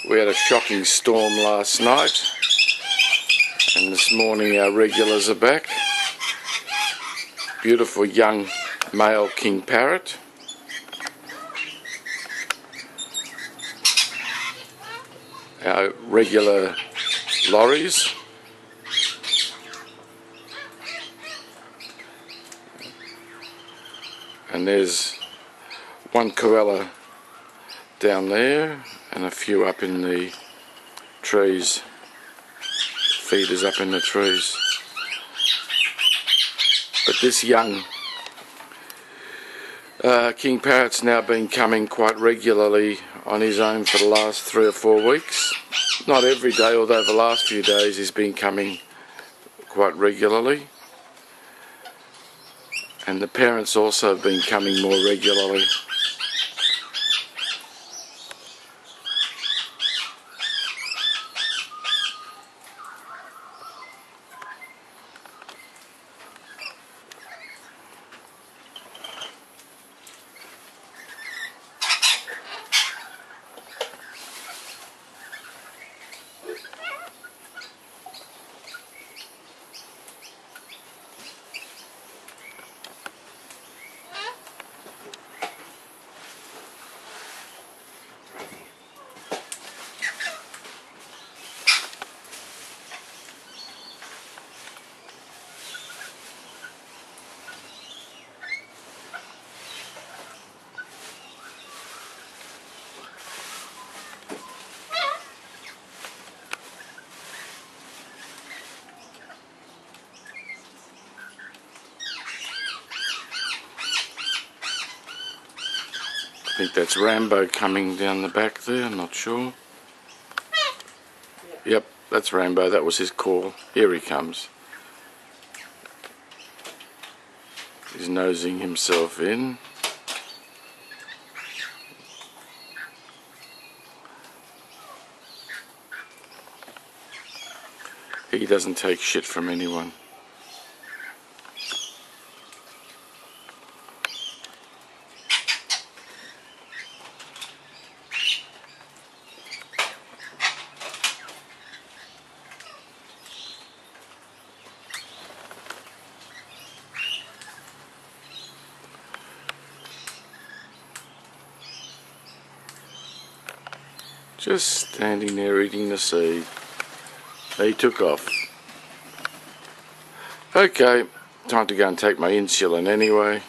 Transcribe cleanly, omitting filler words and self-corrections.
We had a shocking storm last night, and this morning our regulars are back. Beautiful young male King Parrot. Our regular lorries. And there's one corella down there and a few up in the trees, feeders up in the trees. But this young King Parrot's now been coming quite regularly on his own for the last 3 or 4 weeks. Not every day, although the last few days he's been coming quite regularly. And the parents also have been coming more regularly. I think that's Rambo coming down the back there, I'm not sure. Yep, that's Rambo, that was his call. Here he comes. He's nosing himself in. He doesn't take shit from anyone. Just standing there eating the seed. He took off. Okay, time to go and take my insulin anyway.